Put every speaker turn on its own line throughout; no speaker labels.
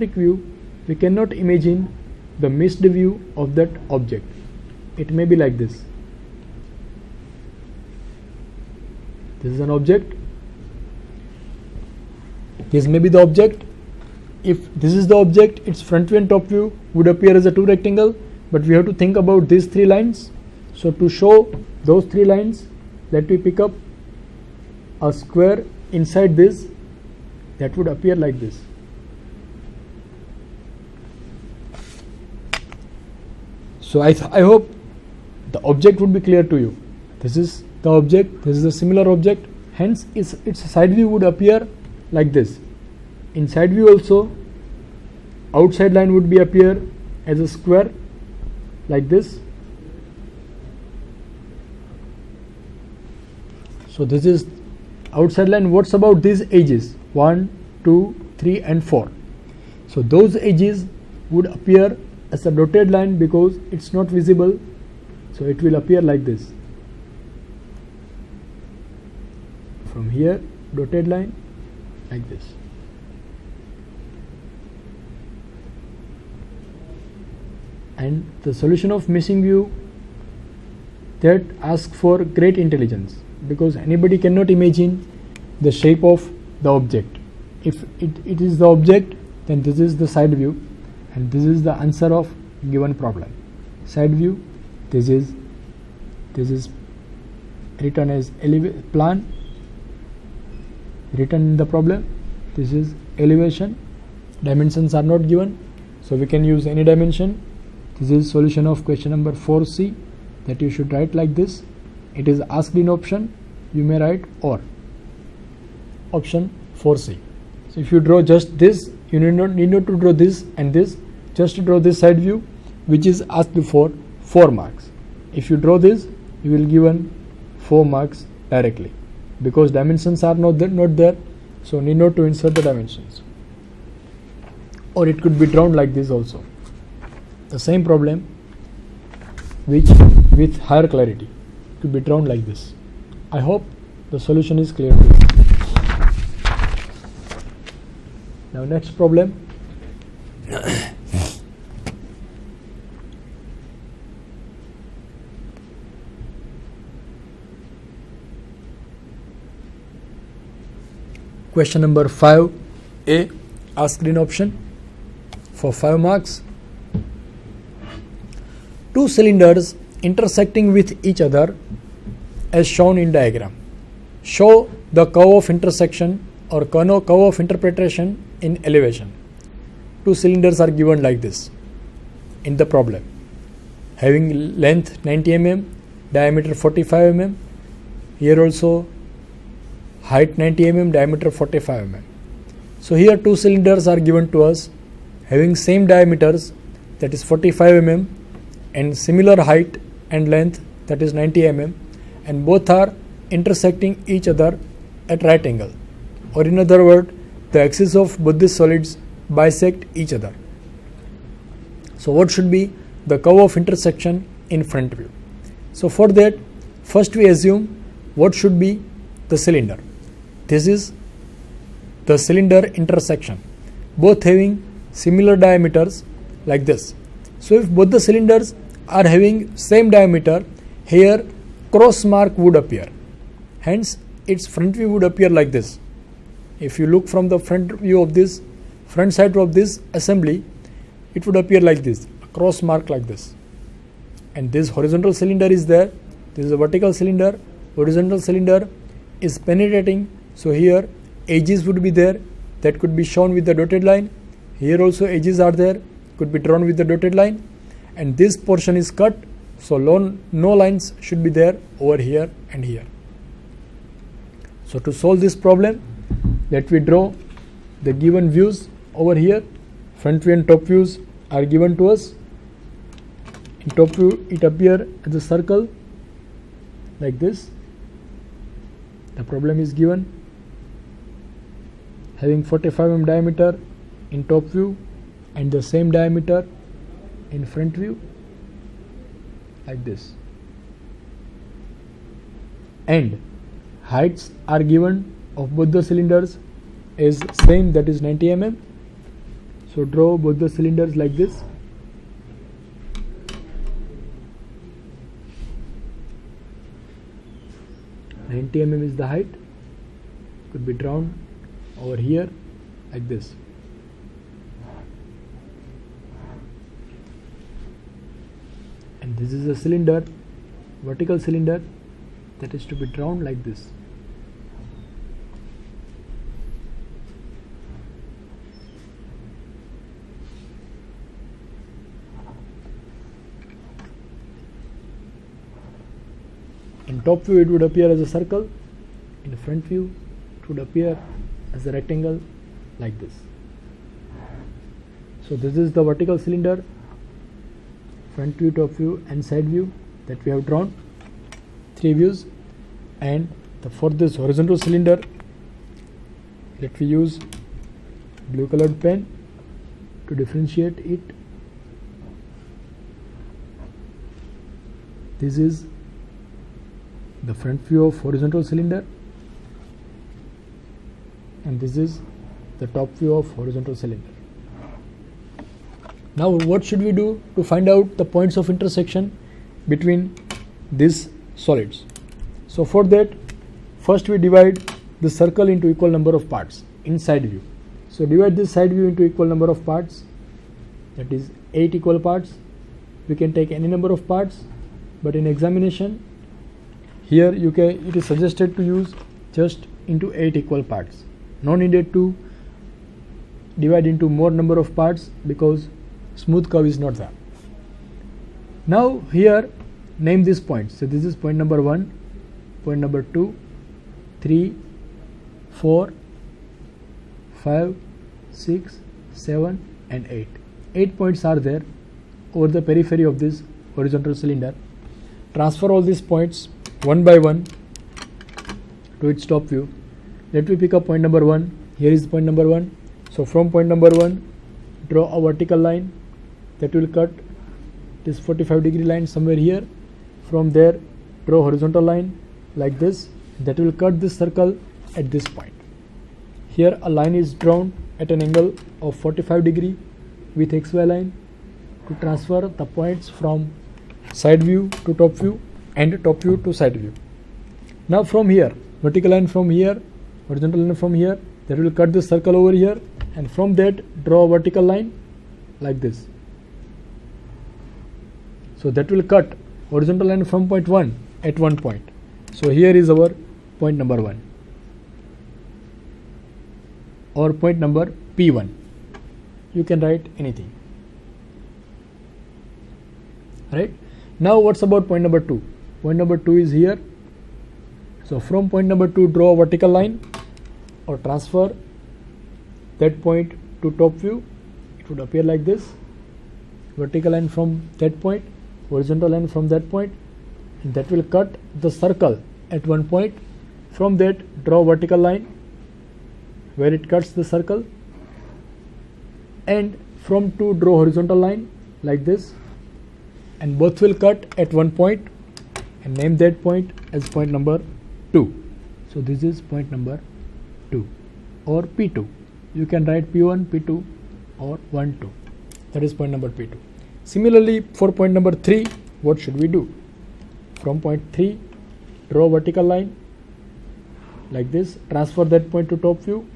view, we cannot imagine the missed view of that object. It may be like this. This is an object. This may be the object. If this is the object, its front view and top view would appear as a two rectangle, but we have to think about these three lines. So to show those three lines, let me pick up a square inside this that would appear like this. So I hope the object would be clear to you. This is the object, this is a similar object, hence its side view would appear like this. In side view also, outside line would be appear as a square like this. So this is outside line. What's about these edges? 1, 2, 3 and 4. So those edges would appear as a dotted line because it's not visible, so it will appear like this. From here, dotted line like this. And the solution of missing view, that asks for great intelligence, because anybody cannot imagine the shape of the object. If it is the object, then this is the side view, and this is the answer of given problem. Side view, this is written as plan, written in the problem. This is elevation. Dimensions are not given, so we can use any dimension. This is solution of question number 4C, that you should write like this. It is asked in option, you may write or option 4C. So if you draw just this, you need not to draw this and this, just to draw this side view, which is asked for 4 marks. If you draw this, you will given 4 marks directly, because dimensions are not there, so need not to insert the dimensions. Or it could be drawn like this also. The same problem, which with higher clarity, to be drawn like this. I hope the solution is clear to you. Now next problem. Question number 5A, asked in option for 5 marks. 2 cylinders intersecting with each other as shown in diagram. Show the curve of intersection or curve of interpretation in elevation. 2 cylinders are given like this in the problem, having length 90 mm, diameter 45 mm. Here also height 90 mm, diameter 45 mm. So here 2 cylinders are given to us having same diameters, that is 45 mm, and similar height and length, that is 90 mm, and both are intersecting each other at right angle, or in other words, the axis of both these solids bisect each other. So what should be the curve of intersection in front view? So for that, first we assume what should be the cylinder. This is the cylinder intersection, both having similar diameters like this. So if both the cylinders are having same diameter, here cross mark would appear, hence its front view would appear like this. If you look from the front view of this, front side of this assembly, it would appear like this, a cross mark like this. And this horizontal cylinder is there, this is a vertical cylinder, horizontal cylinder is penetrating, so here edges would be there, that could be shown with the dotted line. Here also edges are there, could be drawn with the dotted line, and this portion is cut, so no lines should be there over here and here. So to solve this problem, let me draw the given views over here. Front view and top views are given to us. In top view, it appears as a circle like this. The problem is given having 45 mm diameter in top view and the same diameter in front view like this, and heights are given of both the cylinders is same, that is 90 mm. So draw both the cylinders like this. And 90 mm is the height. Could be drawn over here like this. And this is a cylinder, vertical cylinder, that is to be drawn like this. In top view it would appear as a circle, in the front view it would appear as a rectangle like this. So this is the vertical cylinder, front view, top view and side view that we have drawn, 3 views. And for this horizontal cylinder, let me use blue colored pen to differentiate it. This is the front view of horizontal cylinder, and this is the top view of horizontal cylinder. Now what should we do to find out the points of intersection between these solids? So for that, first we divide the circle into equal number of parts in side view. So divide this side view into equal number of parts, that is 8 equal parts. We can take any number of parts, but in examination here it is suggested to use just into 8 equal parts. No needed to divide into more number of parts because smooth curve is not there. Now here name these points. So this is point number 1, point number 2, 3, 4, 5, 6, 7 and 8. 8 points are there over the periphery of this horizontal cylinder. Transfer all these points one by one to its top view. Let me pick up point number 1. Here is point number 1. So from point number 1, draw a vertical line that will cut this 45-degree line somewhere here. From there, draw horizontal line like this that will cut this circle at this point. Here a line is drawn at an angle of 45 degree with XY line to transfer the points from side view to top view and top view to side view. Now from here, vertical line from here, horizontal line from here, that will cut this circle over here, and from that draw a vertical line like this. So that will cut horizontal line from point 1 at one point. So here is our point number 1 or point number P1. You can write anything. Right? Now what's about point number 2? Point number 2 is here. So from point number 2 draw a vertical line or transfer that point to top view. It would appear like this. Vertical line from that point, horizontal line from that point, and that will cut the circle at one point. From that draw a vertical line where it cuts the circle, and from 2 draw horizontal line like this, and both will cut at one point, and name that point as point number 2. So this is point number 2 or P2. You can write P1, P2 or 1, 2. That is point number P2. Similarly, for point number 3, what should we do? From point 3, draw a vertical line like this, transfer that point to top view.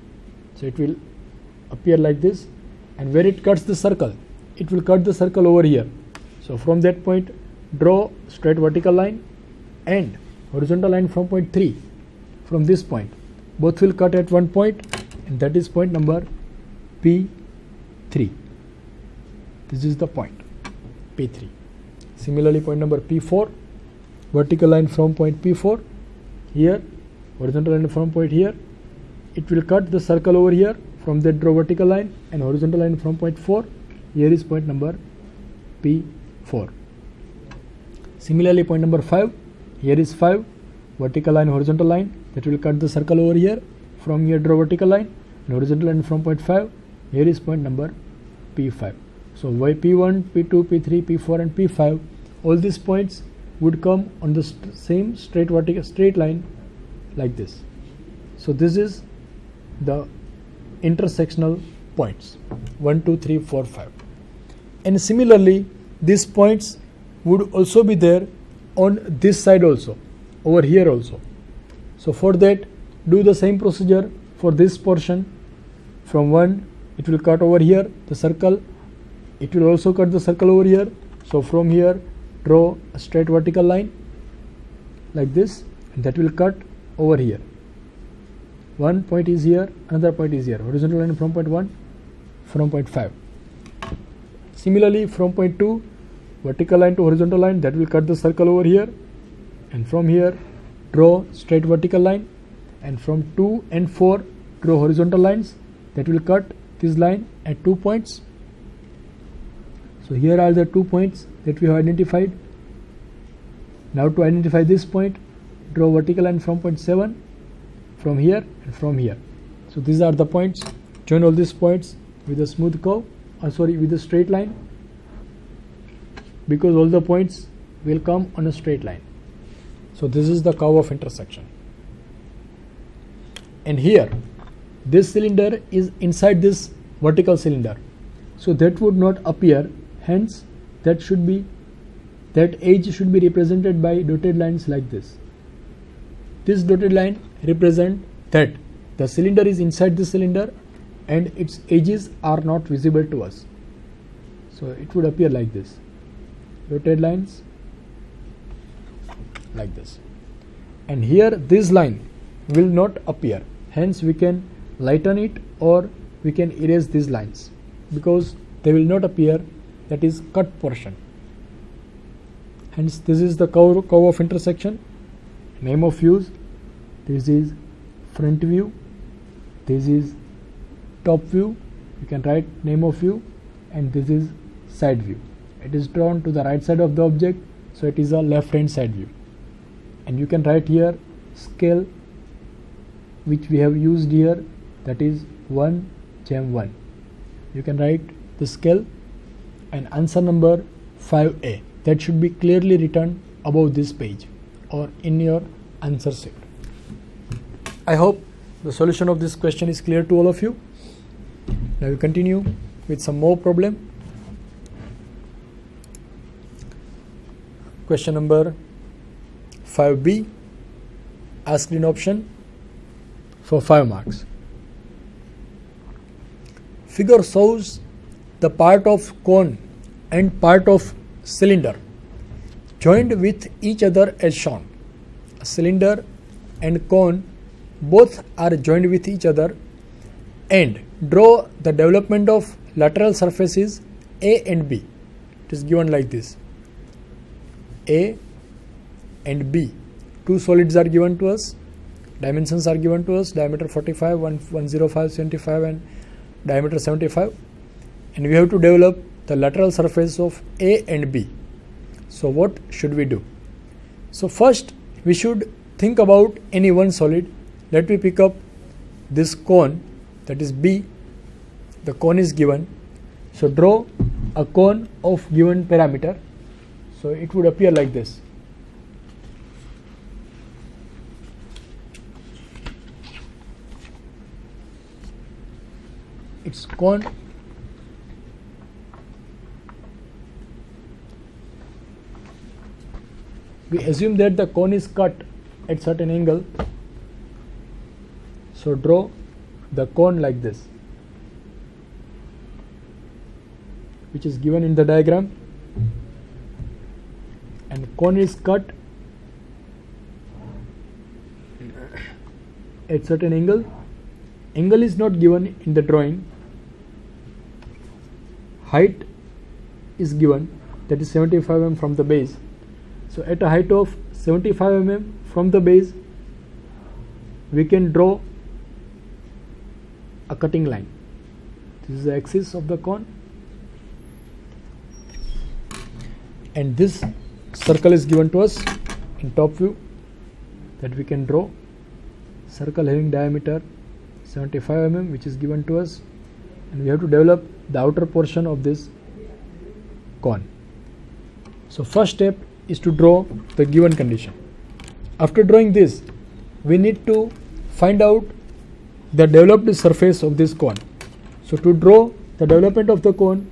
So it will appear like this, and where it cuts the circle, it will cut the circle over here. So from that point draw straight vertical line and horizontal line from point 3. From this point both will cut at one point, and that is point number P3. This is the point P3. Similarly, point number P4, vertical line from point P4 here, horizontal line from point here. It will cut the circle over here. From that draw vertical line and horizontal line from point 4. Here is point number P4. Similarly, point number 5, here is 5, vertical line, horizontal line, that will cut the circle over here. From here draw vertical line and horizontal line from point 5. Here is point number P5. So Y P1, P2, P3, P4 and P5, all these points would come on the same straight line like this. So this is the intersectional points 1, 2, 3, 4, 5. And similarly, these points would also be there on this side also, over here also. So for that, do the same procedure for this portion. From 1, it will cut over here the circle. It will also cut the circle over here. So from here, draw a straight vertical line like this, and that will cut over here. One point is here, another point is here. Horizontal line from point 1, from point 5. Similarly, from point 2, vertical line to horizontal line, that will cut the circle over here. And from here, draw straight vertical line. And from 2 and 4, draw horizontal lines that will cut this line at 2 points. So here are the 2 points that we have identified. Now to identify this point, draw vertical line from point 7, from here and from here. So these are the points. Join all these points with a smooth curve, with a straight line, because all the points will come on a straight line. So this is the curve of intersection. And here, this cylinder is inside this vertical cylinder, so that would not appear. Hence, that edge should be represented by dotted lines like this. This dotted line represent that the cylinder is inside the cylinder and its edges are not visible to us. So it would appear like this. Dotted lines like this. And here this line will not appear. Hence we can lighten it or we can erase these lines because they will not appear. That is cut portion. Hence this is the curve of intersection. Name of views. This is front view. This is top view. You can write name of view. And this is side view. It is drawn to the right side of the object, so it is a left hand side view. And you can write here scale, which we have used here, that is 1/1. You can write the scale and answer number 5A. That should be clearly written above this page or in your answer sheet. I hope the solution of this question is clear to all of you. Now we continue with some more problem. Question number 5B, asked in option for 5 marks. Figure shows the part of cone and part of cylinder joined with each other as shown. A cylinder and cone both are joined with each other, and draw the development of lateral surfaces A and B. It is given like this. A and B. 2 solids are given to us. Dimensions are given to us. Diameter 45, 105, 75 and diameter 75. And we have to develop the lateral surface of A and B. So what should we do? So first we should think about any one solid. Let me pick up this cone, that is B. The cone is given. So draw a cone of given parameter. So it would appear like this. Its cone we assume that the cone is cut at certain angle. So draw the cone like this, which is given in the diagram, and cone is cut at certain angle. Angle is not given in the drawing. Height is given, that is 75 mm from the base. So at a height of 75 mm from the base, we can draw a cutting line. This is the axis of the cone, and this circle is given to us in top view, that we can draw circle having diameter 75 mm, which is given to us, and we have to develop the outer portion of this cone. So first step is to draw the given condition. After drawing this, we need to find out the developed surface of this cone. So to draw the development of the cone,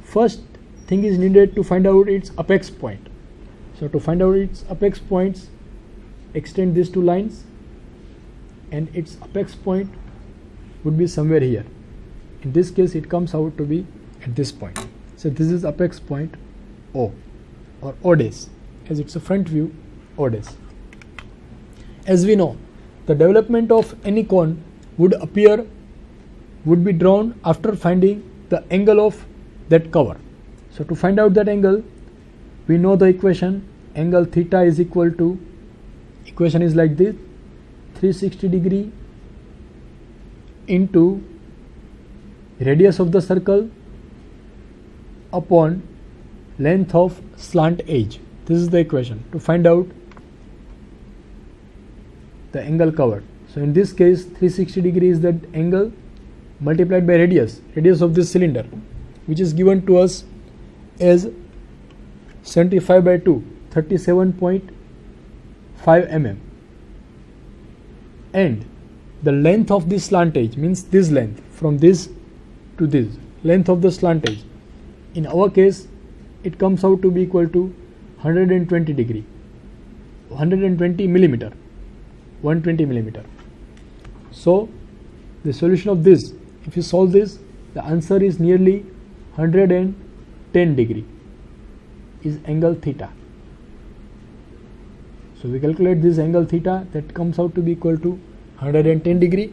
first thing is needed to find out its apex point. So to find out its apex points, extend these two lines, and its apex point would be somewhere here. In this case it comes out to be at this point. So this is apex point O, or O dash, as it's a front view, O dash. As we know, the development of any cone would be drawn after finding the angle of that cover. So to find out that angle, we know the equation. Angle theta is equal to, equation is like this, 360 degree into radius of the circle upon length of slant edge. This is the equation to find out the angle covered. So in this case 360 degree is that angle multiplied by radius of this cylinder, which is given to us as 75 by 2, 37.5 mm, and the length of this slant edge, means this length from this to this, length of the slant edge, in our case it comes out to be equal to 120 degree, 120 millimeter, 120 millimeter. So the solution of this, if you solve this, the answer is nearly 110 degree is angle theta. So we calculate this angle theta, that comes out to be equal to 110 degree,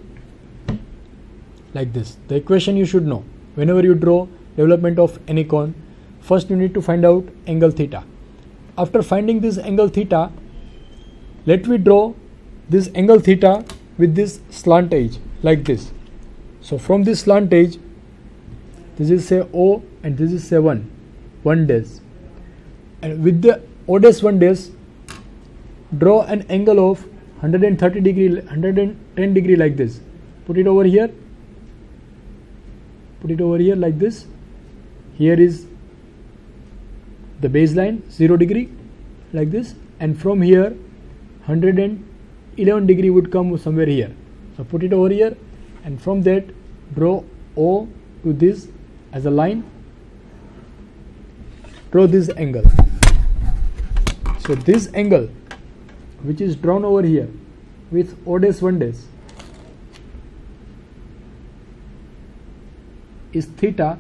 like this. The equation you should know. Whenever you draw development of any cone, first you need to find out angle theta. After finding this angle theta, let me draw this angle theta with this slant edge like this. So from this slant edge, this is say O and this is say 1 dash, and with the O dash 1 dash, draw an angle of 130 degree, 110 degree like this. Put it over here like this. Here is the baseline 0 degree like this, and from here 111 degree would come somewhere here. So put it over here, and from that draw O to this as a line, draw this angle. So this angle which is drawn over here with O dash 1 dash is theta,